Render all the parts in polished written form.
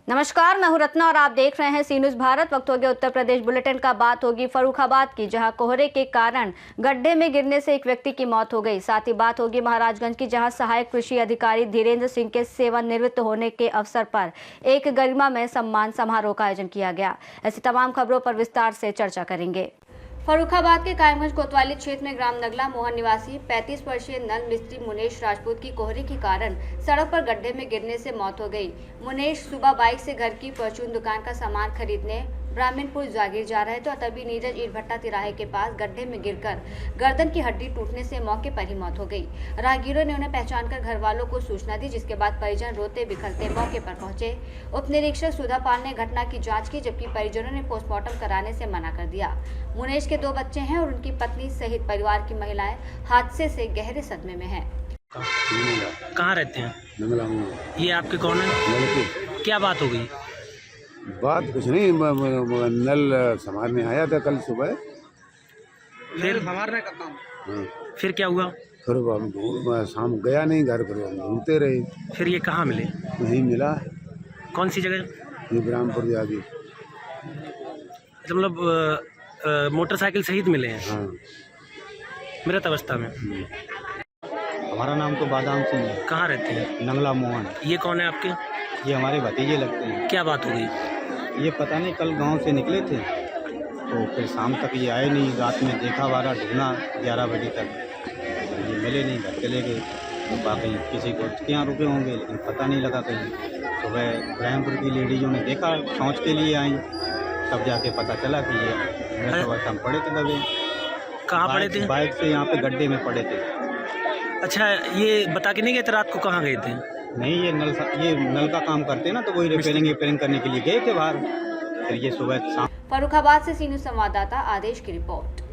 नमस्कार, मैं हूं रत्ना और आप देख रहे हैं सी न्यूज़ भारत। वक्त हो गया उत्तर प्रदेश बुलेटिन का। बात होगी फर्रुखाबाद की, जहां कोहरे के कारण गड्ढे में गिरने से एक व्यक्ति की मौत हो गई। साथ ही बात होगी महाराजगंज की, जहां सहायक कृषि अधिकारी धीरेन्द्र सिंह के सेवानिवृत्त होने के अवसर पर एक गरिमामय सम्मान समारोह का आयोजन किया गया। ऐसी तमाम खबरों पर विस्तार से चर्चा करेंगे। फर्रुखाबाद के कायमगंज कोतवाली क्षेत्र में ग्राम नगला मोहन निवासी 35 वर्षीय नल मिस्त्री मुनेश राजपूत की कोहरे के कारण सड़क पर गड्ढे में गिरने से मौत हो गई। मुनेश सुबह बाइक से घर की परचून दुकान का सामान खरीदने ब्राह्मणपुर जागीर जा रहे थे और तभी नीरज ईट भट्टा तिराहे के पास गड्ढे में गिरकर गर्दन की हड्डी टूटने से मौके पर ही मौत हो गई। राहगीरों ने उन्हें पहचानकर घर वालों को सूचना दी, जिसके बाद परिजन रोते बिखरते मौके पर पहुंचे। उप निरीक्षक सुधा पाल ने घटना की जांच की, जबकि परिजनों ने पोस्टमार्टम कराने से मना कर दिया। मुनेश के 2 बच्चे हैं और उनकी पत्नी सहित परिवार की महिलाएं हादसे से गहरे सदमे में हैं। कहाँ रहते हैं? ये आपके कौन है? क्या बात हो गई? बात कुछ नहीं, नल संभालने आया था कल सुबह। फिर संभालने का काम? फिर क्या हुआ? फिर हम शाम गया नहीं घर पर, हम घूमते रहे। फिर ये कहाँ मिले? नहीं मिला। कौन सी जगह? ये ब्राह्मणपुर जागी। मतलब मोटरसाइकिल सहित मिले हैं? हाँ। मृत अवस्था में। हमारा नाम तो बादाम सिंह है। कहाँ रहते हैं? नंगला मोहन। ये कौन है आपके? ये हमारे भतीजे लगते हैं। क्या बात हो गई? ये पता नहीं, कल गांव से निकले थे तो फिर शाम तक ये आए नहीं। रात में देखा बारा ढूंढा 11 बजे तक, तो ये मिले नहीं, घर चले गए। तो बाकी किसी को यहाँ रुके होंगे, लेकिन पता नहीं लगा कहीं। सुबह ब्रह्मपुर की लेडीजों ने देखा, शौच के लिए आई, तब जाके पता चला कि ये हम पड़े थे दबे। कहाँ पड़े थे? बाइक से यहाँ पे गड्ढे में पड़े थे। अच्छा, ये बता के नहीं गए थे रात को कहाँ गए थे? नहीं, ये नल का काम करते हैं ना, तो वही रिपेयरिंग करने के लिए गए थे बाहर। फिर ये सुबह शाम। फर्रुखाबाद से सी न्यूज़ संवाददाता आदेश की रिपोर्ट।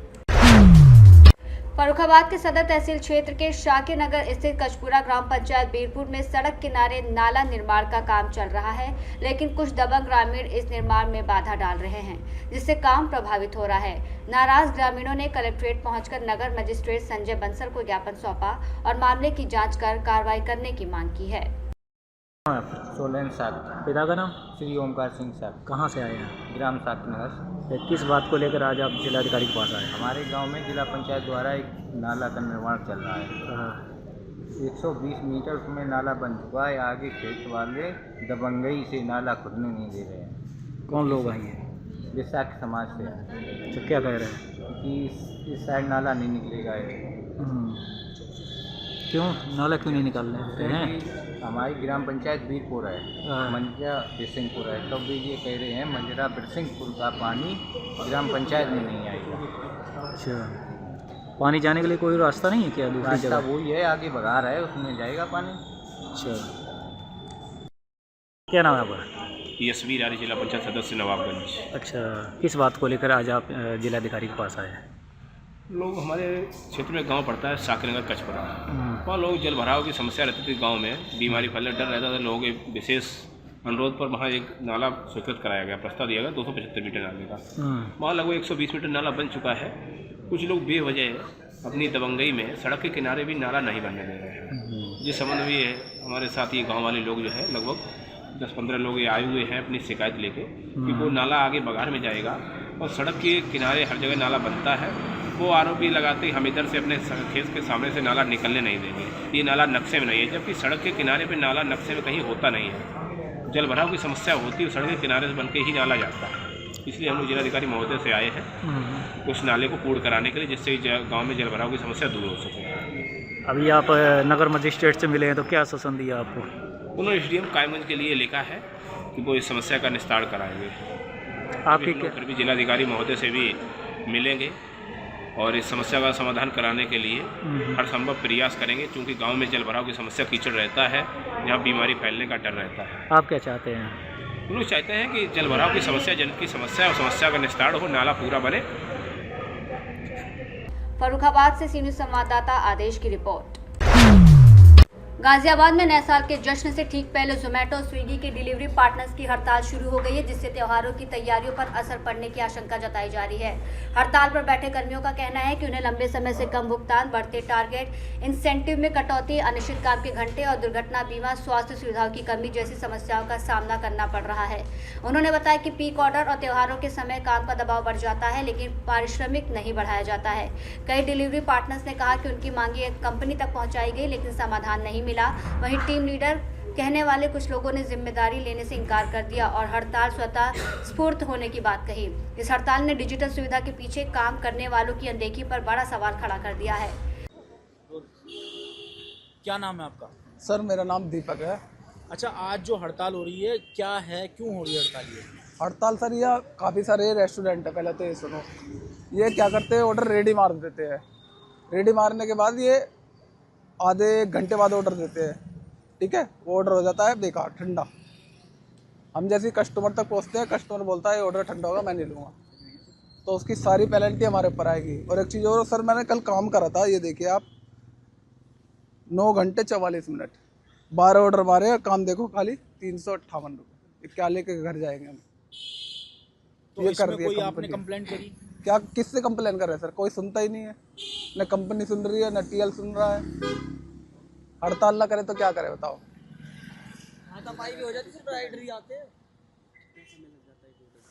फर्रुखाबाद के सदर तहसील क्षेत्र के शाकिर नगर स्थित कचपुरा ग्राम पंचायत बीरपुर में सड़क किनारे नाला निर्माण का काम चल रहा है, लेकिन कुछ दबंग ग्रामीण इस निर्माण में बाधा डाल रहे हैं, जिससे काम प्रभावित हो रहा है। नाराज ग्रामीणों ने कलेक्ट्रेट पहुंचकर नगर मजिस्ट्रेट संजय बंसल को ज्ञापन सौंपा और मामले की जांच कर कार्रवाई करने की मांग की है। सोलन सात। पिता का नाम? श्री ओमकार सिंह साहब। कहाँ से आए हैं? ग्राम सात नगर। किस बात को लेकर आज आप जिलाधिकारी के पास आए? हमारे गांव में जिला पंचायत द्वारा एक नाला का निर्माण चल रहा है। 120 मीटर उसमें नाला बन चुका है। आगे खेत वाले दबंगई से नाला खुदने नहीं दे रहे हैं। कौन लोग आएंगे? विशाख समाज से। तो क्या कह रहे हैं? कि इस साइड नाला नहीं निकलेगा। क्यों नाला क्यों नहीं निकाल रहे हैं? हमारी ग्राम पंचायत बीरपुर है, मंजरा बिरसिंहपुर है, तब भी ये कह रहे हैं मंजरा बिरसिंहपुर का पानी ग्राम पंचायत में नहीं आएगा। अच्छा, पानी जाने के लिए कोई रास्ता नहीं है क्या? दूसरी रास्ता वही है, आगे बघार है, उसमें जाएगा पानी। अच्छा, क्या नाम है आपका? यशवी रानी, जिला पंचायत सदस्य नवाबगंज। अच्छा, किस बात को लेकर आज आप जिलाधिकारी के पास आए हैं? लोग हमारे क्षेत्र में गांव पड़ता है शाकिर नगर कचपुरा, वहाँ लोग जल भराव की समस्या रहती थी। गांव में बीमारी फैलने डर रहता था। लोगों के विशेष अनुरोध पर वहाँ एक नाला स्वीकृत कराया गया, प्रस्ताव दिया गया 275 मीटर नाले का। वहाँ लगभग 120 मीटर नाला बन चुका है। कुछ लोग बेवजह अपनी दबंगई में सड़क के किनारे भी नाला नहीं बनने दे रहे हैं। जिस संबंध में ये हमारे साथ ये गाँव वाले लोग जो है लगभग 10-15 लोग ये आए हुए हैं अपनी शिकायत लेके कि वो नाला आगे बघार में जाएगा और सड़क के किनारे हर जगह नाला बनता है। वो आरोपी लगाते हम इधर से अपने खेत के सामने से नाला निकलने नहीं देंगे। ये नाला नक्शे में नहीं है, जबकि सड़क के किनारे पे नाला नक्शे में कहीं होता नहीं है। जल भराव की समस्या होती है, सड़क के किनारे से बन के ही नाला जाता है। इसलिए हम लोग जिलाधिकारी महोदय से आए हैं उस नाले को पूर्ण कराने के लिए, जिससे गाँव में जल भराव की समस्या दूर हो सके। अभी आप नगर मजिस्ट्रेट से मिले हैं तो क्या आश्वासन दिया आपको? उन्होंने SDM कायमगंज के लिए लिखा है कि वो इस समस्या का निस्तार कराएंगे। आपके फिर भी जिलाधिकारी महोदय से भी मिलेंगे और इस समस्या का समाधान कराने के लिए हर संभव प्रयास करेंगे, क्योंकि गांव में जल भराव की समस्या कीचड़ रहता है, जहां बीमारी फैलने का डर रहता है। आप क्या चाहते हैं? हम लोग चाहते हैं कि जल भराव की समस्या जन की समस्या और समस्या का निस्तार हो, नाला पूरा बने। फर्रुखाबाद से सी न्यूज़ संवाददाता आदेश की रिपोर्ट। गाजियाबाद में नए साल के जश्न से ठीक पहले जोमेटो और स्विगी के डिलीवरी पार्टनर्स की हड़ताल शुरू हो गई है, जिससे त्योहारों की तैयारियों पर असर पड़ने की आशंका जताई जा रही है। हड़ताल पर बैठे कर्मियों का कहना है कि उन्हें लंबे समय से कम भुगतान, बढ़ते टारगेट, इंसेंटिव में कटौती, अनिश्चित काम के घंटे और दुर्घटना बीमा, स्वास्थ्य सुविधाओं की कमी जैसी समस्याओं का सामना करना पड़ रहा है। उन्होंने बताया कि पीक ऑर्डर और त्योहारों के समय काम का दबाव बढ़ जाता है, लेकिन पारिश्रमिक नहीं बढ़ाया जाता है। कई डिलीवरी पार्टनर्स ने कहा कि उनकी मांगे कंपनी तक पहुंचाई गई, लेकिन समाधान नहीं मिला। वहीं टीम लीडर कहने वाले कुछ लोगों ने जिम्मेदारी लेने से इनकार कर दिया और हड़ताल स्वतः स्फूर्त होने की बात कही। इस हड़ताल ने डिजिटल सुविधा के पीछे काम करने वालों की अनदेखी पर बड़ा सवाल खड़ा कर दिया है। क्या नाम है आपका? सर मेरा नाम दीपक है। अच्छा, आज जो हड़ताल हो रही है क्या है, क्यों हो रही है हड़ताल? ये हड़ताल सर यह काफ़ी सारे रेस्टोरेंट है, पहले तो ये सुनो, ये क्या करते हैं, ऑर्डर रेडी मार देते हैं। रेडी मारने के बाद ये आधे घंटे बाद ऑर्डर देते हैं, ठीक है, वो ऑर्डर हो जाता है बेकार, ठंडा। हम जैसे कस्टमर तक पहुंचते हैं, कस्टमर बोलता है ऑर्डर ठंडा होगा, मैं नहीं लूँगा, तो उसकी सारी पेनल्टी हमारे ऊपर आएगी। और एक चीज़ और सर, मैंने कल काम करा था, ये देखिए आप, 9 घंटे 44 मिनट, 12 ऑर्डर मारे, काम देखो खाली 358 रुपये, क्या लेके घर जाएंगे हम? तो ये कर दिया। कोई आपने कंप्लेंट करी? क्या, किससे कंप्लेन कर रहे हैं सर? कोई सुनता ही नहीं है, न कंपनी सुन रही है, न टीएल सुन रहा है। हड़ताल ना करे तो क्या करे बताओ? हाथापाई भी हो जाती है, राइडर ही आते हैं।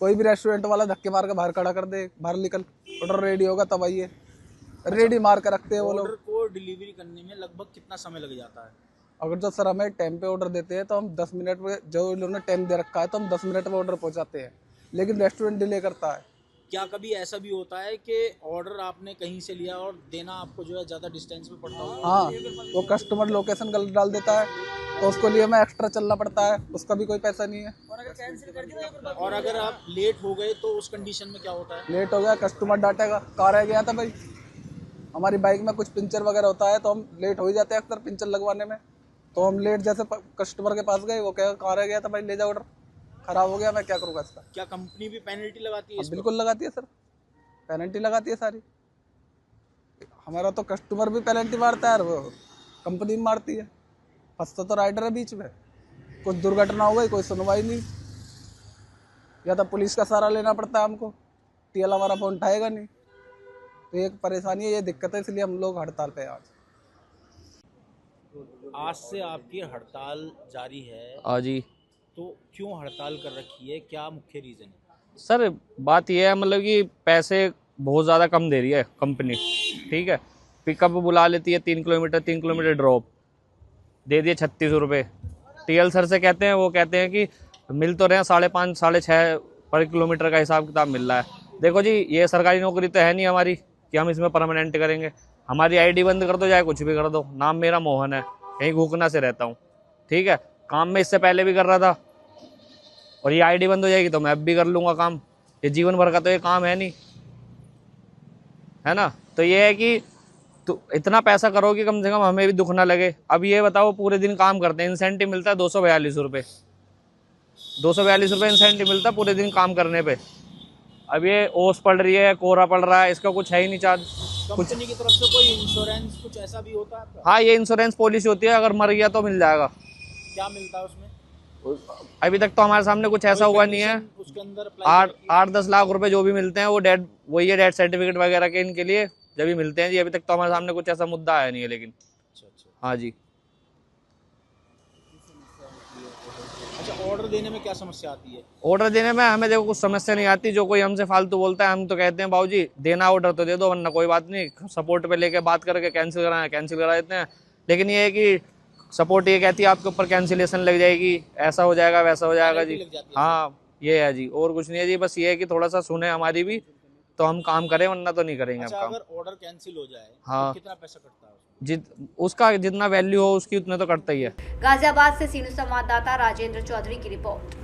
कोई भी रेस्टोरेंट वाला धक्के मार के बाहर खड़ा कर दे, बाहर निकल, ऑर्डर रेडी होगा तब आइए। रेडी मार के रखते हैं वो लोग। ऑर्डर को डिलीवरी करने में लगभग कितना समय लग जाता है? अगर जो सर हमें टाइम पे ऑर्डर देते हैं तो हम 10 मिनट में, जो उन्होंने टाइम दे रखा है तो हम 10 मिनट में ऑर्डर पहुंचाते हैं, लेकिन रेस्टोरेंट डिले करता है। क्या कभी ऐसा भी होता है कि ऑर्डर आपने कहीं से लिया और देना आपको जो है ज़्यादा डिस्टेंस पे पड़ता हो? हाँ, वो कस्टमर लोकेशन गलत डाल देता है तो उसको लिए हमें एक्स्ट्रा चलना पड़ता है, उसका भी कोई पैसा नहीं है। और अगर आप लेट हो गए तो उस कंडीशन में क्या होता है? लेट हो गया, कस्टमर डांटेगा, कार रह गया था भाई, हमारी बाइक में कुछ पंचर वगैरह होता है तो हम लेट हो ही जाते हैं अक्सर पंचर लगवाने में, तो हम लेट जैसे कस्टमर के पास गए, वो कहेगा कार रह गया था भाई, ले जाओ ऑर्डर, खराब हो गया, मैं क्या करूँगा इसका? क्या कंपनी भी पेनल्टी लगाती है? बिल्कुल लगाती है सर, पेनल्टी लगाती है सारी। हमारा तो कस्टमर भी पेनल्टी मारता है और वो कंपनी भी मारती है, फंसता तो राइडर है बीच में। कुछ दुर्घटना हो गई, कोई सुनवाई नहीं, या तो पुलिस का सहारा लेना पड़ता है हमको, टीएल हमारा फोन उठाएगा नहीं, तो ये परेशानी है, ये दिक्कत है, इसलिए हम लोग हड़ताल पे आज। आज से आपकी हड़ताल जारी है? हाँ जी। तो क्यों हड़ताल कर रखी है, क्या मुख्य रीज़न है? सर बात यह है, मतलब कि पैसे बहुत ज़्यादा कम दे रही है कंपनी, ठीक है। पिकअप बुला लेती है 3 किलोमीटर ड्रॉप, दे दिए 36 रुपये। टीएल सर से कहते हैं, वो कहते हैं कि मिल तो रहे हैं 5.5 6.5 पर किलोमीटर का हिसाब किताब मिल रहा है। देखो जी, ये सरकारी नौकरी तो है नहीं हमारी कि हम इसमें परमानेंट करेंगे। हमारी आईडी बंद कर दो, चाहे कुछ भी कर दो, नाम मेरा मोहन है, कहीं घूकना से रहता हूँ, ठीक है। काम में इससे पहले भी कर रहा था, और ये आईडी बंद हो जाएगी तो मैं अब भी कर लूँगा काम। ये जीवन भर का तो ये काम है नहीं, है ना। तो ये है कि तो इतना पैसा करो कि कम से कम हमें भी दुख ना लगे। अब ये बताओ, पूरे दिन काम करते हैं, इंसेंटिव मिलता है 242 रुपये, 242 रुपये इंसेंटिव मिलता है पूरे दिन काम करने पे। अब ये ओस पड़ रही है, कोहरा पड़ रहा है, इसका कुछ है ही नहीं चार्ज। कंपनी की तरफ से कोई इंश्योरेंस कुछ ऐसा भी होता है आपका? हाँ, ये इंश्योरेंस पॉलिसी होती है, अगर मर गया तो मिल जाएगा। क्या मिलता है उसमें? अभी तक तो हमारे सामने कुछ ऐसा हुआ नहीं है। उसके अंदर 8-10 लाख रुपए जो भी मिलते हैं वो डेड, वही है डेथ सर्टिफिकेट वगैरह के इनके लिए जब भी मिलते हैं जी। अभी तक तो हमारे सामने कुछ ऐसा मुद्दा आया नहीं है, लेकिन हाँ जी। अच्छा, ऑर्डर देने में क्या समस्या आती है? ऑर्डर देने में हमें देखो कुछ समस्या नहीं आती। जो कोई हमसे फालतू बोलता है, हम तो कहते हैं बाबूजी देना ऑर्डर तो दे दो, वरना कोई बात नहीं, सपोर्ट पे लेके बात करके कैंसिल करा देते हैं। लेकिन ये है कि सपोर्ट ये कहती है आपके ऊपर कैंसिलेशन लग जाएगी, ऐसा हो जाएगा, वैसा हो जाएगा जी। हाँ, ये है जी, और कुछ नहीं है जी। बस ये है कि थोड़ा सा सुने हमारी भी, तो हम काम करें, वरना तो नहीं करेंगे। अच्छा, हम काम। अगर ऑर्डर कैंसिल हो जाए हाँ, तो कितना पैसा कटता है? उसका जितना वैल्यू हो उसकी उतने तो कटता ही है। गाजियाबाद से सीनू संवाददाता राजेंद्र चौधरी की रिपोर्ट।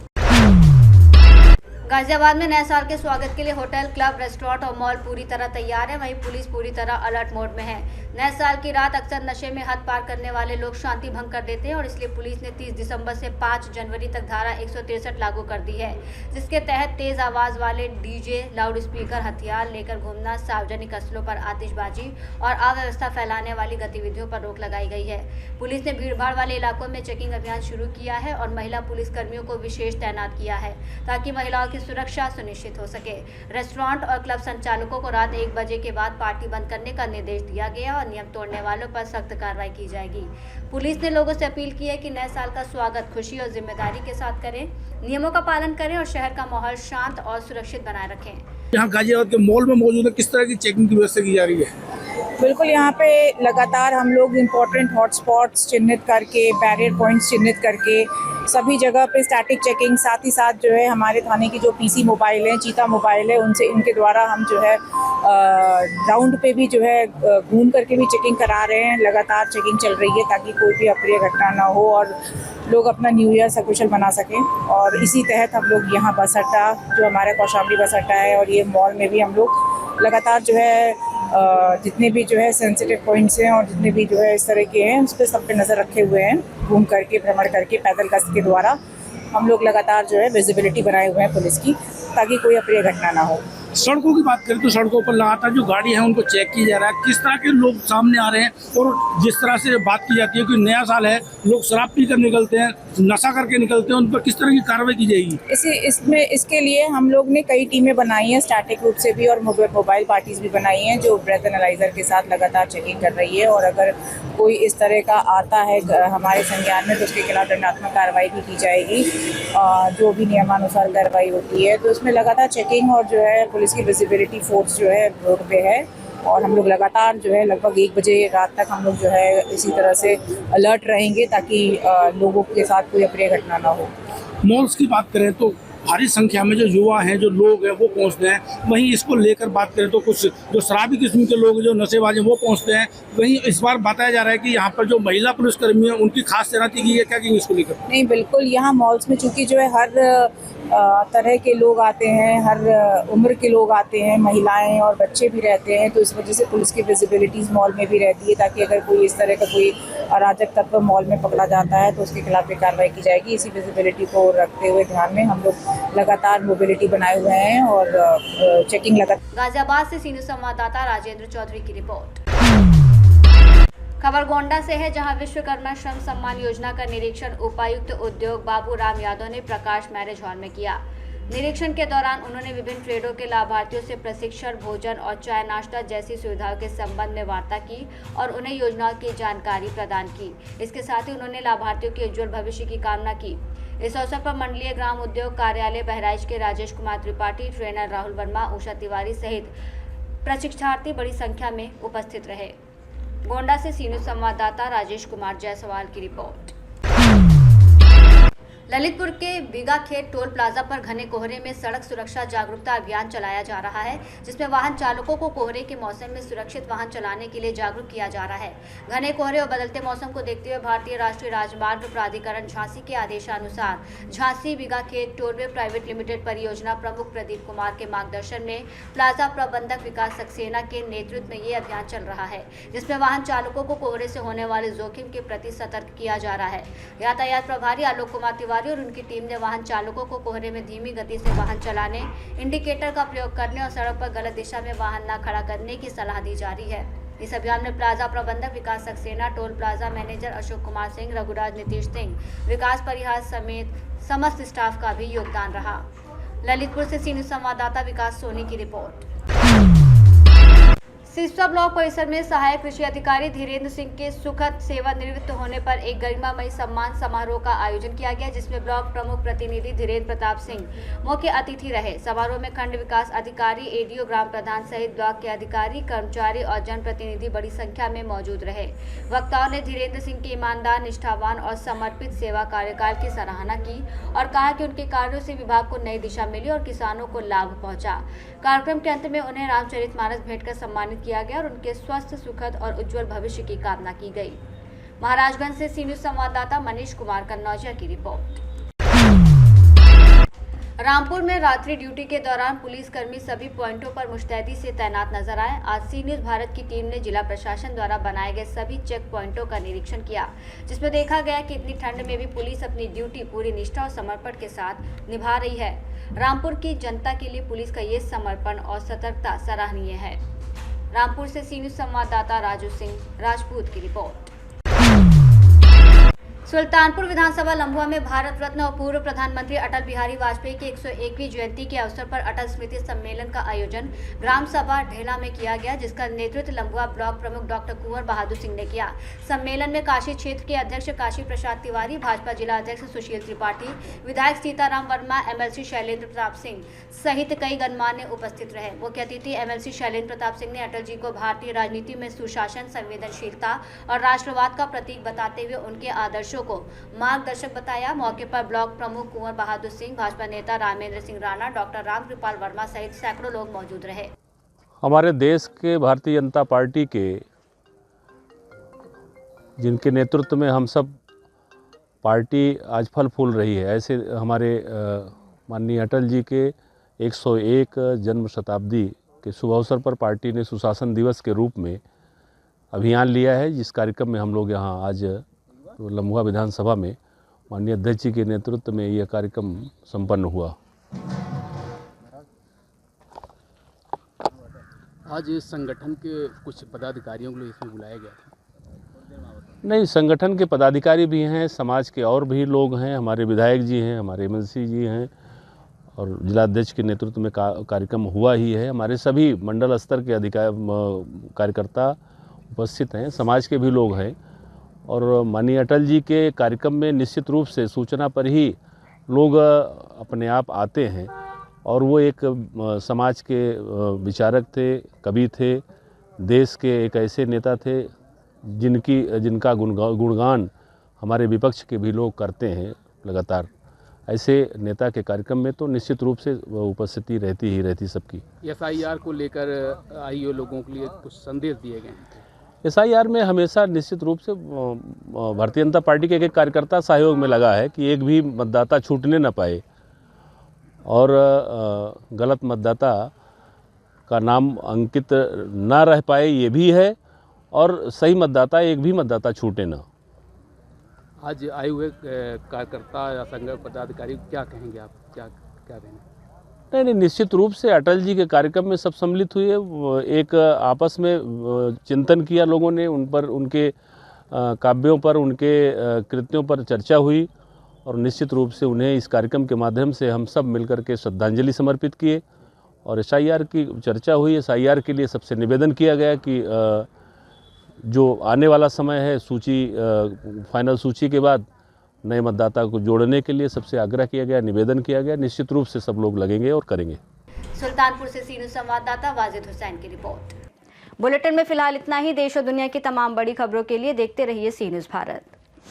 गाजियाबाद में नए साल के स्वागत के लिए होटल, क्लब, रेस्टोरेंट और मॉल पूरी तरह तैयार है। वहीं पुलिस पूरी तरह अलर्ट मोड में है। नए साल की रात अक्सर नशे में हद पार करने वाले लोग शांति भंग कर देते हैं और इसलिए पुलिस ने 30 दिसंबर से 5 जनवरी तक धारा 163 लागू कर दी है, जिसके तहत तेज आवाज वाले डीजे, लाउड स्पीकर, हथियार लेकर घूमना, सार्वजनिक स्थलों पर आतिशबाजी और अव्यवस्था फैलाने वाली गतिविधियों पर रोक लगाई गई है। पुलिस ने भीड़भाड़ वाले इलाकों में चेकिंग अभियान शुरू किया है और महिला पुलिस कर्मियों को विशेष तैनात किया है ताकि महिलाओं की सुरक्षा सुनिश्चित हो सके। रेस्टोरेंट और क्लब संचालकों को रात 1 बजे के बाद पार्टी बंद करने का निर्देश दिया गया और नियम तोड़ने वालों पर सख्त कार्रवाई की जाएगी। पुलिस ने लोगों से अपील की है कि नए साल का स्वागत खुशी और जिम्मेदारी के साथ करें, नियमों का पालन करें और शहर का माहौल शांत और सुरक्षित बनाए रखें। यहाँ गाजियाबाद के मॉल में मौजूद है, किस तरह की चेकिंग की व्यवस्था की जा रही है? बिल्कुल, यहाँ पे लगातार हम लोग इम्पोर्टेंट हॉटस्पॉट्स चिन्हित करके, बैरियर पॉइंट्स चिन्हित करके सभी जगह पे स्टैटिक चेकिंग, साथ ही साथ जो है हमारे थाने की जो पीसी मोबाइल है, चीता मोबाइल है, उनके द्वारा हम जो है ग्राउंड पे भी जो है घूम करके भी चेकिंग करा रहे हैं। लगातार चेकिंग चल रही है ताकि कोई भी अप्रिय घटना ना हो और लोग अपना न्यू ईयर सकुशल बना सकें। और इसी तहत हम लोग यहाँ बस अड्डा, जो हमारा कौशाम्बी बस अड्डा है, और ये मॉल में भी हम लोग लगातार जो है जितने भी जो है सेंसिटिव पॉइंट्स हैं और जितने भी जो है इस तरह के हैं, उस पर सब पे नज़र रखे हुए हैं। घूम करके, भ्रमण करके, पैदल गश्त के द्वारा हम लोग लगातार जो है विजिबिलिटी बनाए हुए हैं पुलिस की, ताकि कोई अप्रिय घटना ना हो। सड़कों की बात करें तो सड़कों पर लगातार जो गाड़ी है उनको चेक किया जा रहा है। किस तरह के लोग सामने आ रहे हैं? और जिस तरह से बात की जाती है कि नया साल है, लोग शराब पीकर निकलते हैं, नशा करके निकलते हैं, उन पर किस तरह की कार्रवाई की जाएगी? इसके लिए हम लोग ने कई टीमें बनाई हैं, स्टैटिक रूप से भी और मोबाइल पार्टीज भी बनाई हैं, जो ब्रेथ एनालाइजर के साथ लगातार चेकिंग कर रही है। और अगर कोई इस तरह का आता है हमारे संज्ञान में तो उसके खिलाफ दंडात्मक कार्रवाई भी की जाएगी, जो भी नियमानुसार कार्रवाई होती है। तो इसमें लगातार चेकिंग और जो है पुलिस की विजिबिलिटी फोर्स जो है रोड पे है और हम लोग लगातार जो है लगभग 1 बजे रात तक हम लोग जो है इसी तरह से अलर्ट रहेंगे ताकि लोगों के साथ कोई अप्रिय घटना ना हो। मॉल्स की बात करें तो भारी संख्या में जो युवा हैं, जो लोग हैं, वो पहुंचते हैं। वहीं इसको लेकर बात करें तो कुछ जो शराबी किस्म के लोग, जो नशेबाज हैं, वो पहुंचते हैं। वहीं इस बार बताया जा रहा है कि यहाँ पर जो महिला पुलिसकर्मी है उनकी खास तैनाती की है। क्या कहेंगे इसको लेकर? नहीं, बिल्कुल, यहाँ मॉल्स में चूँकि जो है हर तरह के लोग आते हैं, हर उम्र के लोग आते हैं, महिलाएं और बच्चे भी रहते हैं, तो इस वजह से पुलिस की विजिबिलिटीज़ मॉल में भी रहती है ताकि अगर कोई इस तरह का कोई अराजक तत्व मॉल में पकड़ा जाता है तो उसके खिलाफ भी कार्रवाई की जाएगी। इसी विजिबिलिटी को रखते हुए ध्यान में हम लोग लगातार मोबिलिटी बनाए हुए हैं और चेकिंग लगातार। गाजियाबाद से सीनियर संवाददाता राजेंद्र चौधरी की रिपोर्ट। खबर गोंडा से है, जहां विश्वकर्मा श्रम सम्मान योजना का निरीक्षण उपायुक्त उद्योग बाबू राम यादव ने प्रकाश मैरिज हॉल में किया। निरीक्षण के दौरान उन्होंने विभिन्न ट्रेडों के लाभार्थियों से प्रशिक्षण, भोजन और चाय नाश्ता जैसी सुविधाओं के संबंध में वार्ता की और उन्हें योजनाओं की जानकारी प्रदान की। इसके साथ ही उन्होंने लाभार्थियों के उज्जवल भविष्य की कामना की। इस अवसर पर मंडलीय ग्राम उद्योग कार्यालय बहराइच के राजेश कुमार त्रिपाठी, ट्रेनर राहुल वर्मा, उषा तिवारी सहित प्रशिक्षणार्थी बड़ी संख्या में उपस्थित रहे। गोंडा से सीनियर संवाददाता राजेश कुमार जायसवाल की रिपोर्ट। ललितपुर के बीगाखेत टोल प्लाजा पर घने कोहरे में सड़क सुरक्षा जागरूकता अभियान चलाया जा रहा है, जिसमें वाहन चालकों को कोहरे के मौसम में सुरक्षित वाहन चलाने के लिए जागरूक किया जा रहा है। घने कोहरे और बदलते मौसम को देखते हुए भारतीय राष्ट्रीय राजमार्ग प्राधिकरण झांसी के आदेशानुसार झांसी बीगाखेत टोलवे प्राइवेट लिमिटेड परियोजना प्रमुख प्रदीप कुमार के मार्गदर्शन में प्लाजा प्रबंधक विकास सक्सेना के नेतृत्व में ये अभियान चल रहा है, जिसमें वाहन चालकों को कोहरे से होने वाले जोखिम के प्रति सतर्क किया जा रहा है। यातायात प्रभारी आलोक कुमार तिवारी और उनकी टीम ने वाहन चालकों को कोहरे में धीमी गति से वाहन चलाने, इंडिकेटर का प्रयोग करने और सड़क पर गलत दिशा में वाहन न खड़ा करने की सलाह दी जा रही है। इस अभियान में प्लाजा प्रबंधक Vikas Saxena, toll plaza manager Ashok Kumar Singh, Raghuraj Nitish Singh, Vikas Parihar समेत समस्त स्टाफ का भी योगदान रहा। ललितपुर से सीनियर संवाददाता विकास सोनी की रिपोर्ट। सिसवा ब्लॉक परिसर में सहायक कृषि अधिकारी धीरेन्द्र सिंह के सुखद सेवानिवृत्त होने पर एक गरिमामयी सम्मान समारोह का आयोजन किया गया, जिसमें ब्लॉक प्रमुख प्रतिनिधि धीरेन्द्र प्रताप सिंह मुख्य अतिथि रहे। समारोह में खंड विकास अधिकारी, एडीओ, ग्राम प्रधान सहित ब्लॉक के अधिकारी, कर्मचारी और जनप्रतिनिधि बड़ी संख्या में मौजूद रहे। वक्ताओं ने धीरेन्द्र सिंह के ईमानदार, निष्ठावान और समर्पित सेवा कार्यकाल की सराहना की और कहा कि उनके कार्यों से विभाग को नई दिशा मिली और किसानों को लाभ पहुंचा। कार्यक्रम के अंत में उन्हें रामचरितमानस भेंट कर सम्मानित किया गया और उनके स्वस्थ, सुखद और उज्जवल भविष्य की कामना की गई। महाराजगंज से सीनियर संवाददाता मनीष कुमार कन्नौजिया की रिपोर्ट। रामपुर में रात्रि ड्यूटी के दौरान पुलिसकर्मी सभी पॉइंटों पर मुस्तैदी से तैनात नजर आए। आज सी न्यूज़ भारत की टीम ने जिला प्रशासन द्वारा बनाए गए सभी चेक पॉइंटों का निरीक्षण किया, जिसमें देखा गया कि इतनी ठंड में भी पुलिस अपनी ड्यूटी पूरी निष्ठा और समर्पण के साथ निभा रही है। रामपुर की जनता के लिए पुलिस का ये समर्पण और सतर्कता सराहनीय है। रामपुर से सी न्यूज़ संवाददाता राजू सिंह राजपूत की रिपोर्ट। सुल्तानपुर विधानसभा लम्बुआ में भारत रत्न और पूर्व प्रधानमंत्री अटल बिहारी वाजपेयी की 101वीं जयंती के अवसर पर अटल स्मृति सम्मेलन का आयोजन ग्राम सभा ढेला में किया गया, जिसका नेतृत्व लम्बुआ ब्लॉक प्रमुख डॉक्टर कुंवर बहादुर सिंह ने किया। सम्मेलन में काशी क्षेत्र के अध्यक्ष काशी प्रसाद तिवारी, भाजपा जिला अध्यक्ष सुशील त्रिपाठी, विधायक सीताराम वर्मा, MLC शैलेंद्र प्रताप सिंह सहित कई गणमान्य उपस्थित रहे। मुख्य अतिथि MLC शैलेंद्र प्रताप सिंह ने अटल जी को भारतीय राजनीति में सुशासन, संवेदनशीलता और राष्ट्रवाद का प्रतीक बताते हुए उनके आदर्शों को मार्गदर्शक बताया। मौके पर ब्लॉक प्रमुख कुंवर बहादुर सिंह, भाजपा नेता रामेंद्र सिंह राणा, डॉक्टर रामकृपाल वर्मा सहित सैकड़ों लोग मौजूद रहे। हमारे देश के भारतीय जनता पार्टी के जिनके नेतृत्व में हम सब पार्टी आज फल फूल रही है, ऐसे हमारे माननीय अटल जी के 101 जन्म शताब्दी के शुभ अवसर पर पार्टी ने सुशासन दिवस के रूप में अभियान लिया है, जिस कार्यक्रम में हम लोग यहाँ आज लम्बुआ विधानसभा में माननीय अध्यक्ष जी के नेतृत्व में यह कार्यक्रम संपन्न हुआ। आज इस संगठन के कुछ पदाधिकारियों को इसमें बुलाया गया था। नहीं, संगठन के पदाधिकारी भी हैं, समाज के और भी लोग हैं, हमारे विधायक जी हैं, हमारे MLC जी हैं और जिलाध्यक्ष के नेतृत्व में कार्यक्रम हुआ ही है। हमारे सभी मंडल स्तर के कार्यकर्ता उपस्थित हैं, समाज के भी लोग हैं और माननीय अटल जी के कार्यक्रम में निश्चित रूप से सूचना पर ही लोग अपने आप आते हैं और वो एक समाज के विचारक थे, कवि थे, देश के एक ऐसे नेता थे जिनका गुणगान हमारे विपक्ष के भी लोग करते हैं लगातार। ऐसे नेता के कार्यक्रम में तो निश्चित रूप से उपस्थिति रहती सबकी। SIR को लेकर आईओ लोगों के लिए कुछ संदेश दिए गए हैं। SIR में हमेशा निश्चित रूप से भारतीय जनता पार्टी के एक कार्यकर्ता सहयोग में लगा है कि एक भी मतदाता छूटने न पाए और गलत मतदाता का नाम अंकित ना रह पाए, ये भी है, और सही मतदाता एक भी मतदाता छूटे ना। आज आए हुए कार्यकर्ता या संघ पदाधिकारी क्या कहेंगे आप, क्या कहेंगे? नहीं, निश्चित रूप से अटल जी के कार्यक्रम में सब सम्मिलित हुए, एक आपस में चिंतन किया लोगों ने, उन पर, उनके काव्यों पर, उनके कृत्यों पर चर्चा हुई और निश्चित रूप से उन्हें इस कार्यक्रम के माध्यम से हम सब मिलकर के श्रद्धांजलि समर्पित किए और SIR की चर्चा हुई। SIR के लिए सबसे निवेदन किया गया कि जो आने वाला समय है, फाइनल सूची के बाद नए मतदाता को जोड़ने के लिए सबसे आग्रह किया गया, निवेदन किया गया। निश्चित रूप से सब लोग लगेंगे और करेंगे। सुल्तानपुर से सी न्यूज़ संवाददाता वाजिद हुसैन की रिपोर्ट। बुलेटिन में फिलहाल इतना ही। देश और दुनिया की तमाम बड़ी खबरों के लिए देखते रहिए सी न्यूज़ भारत।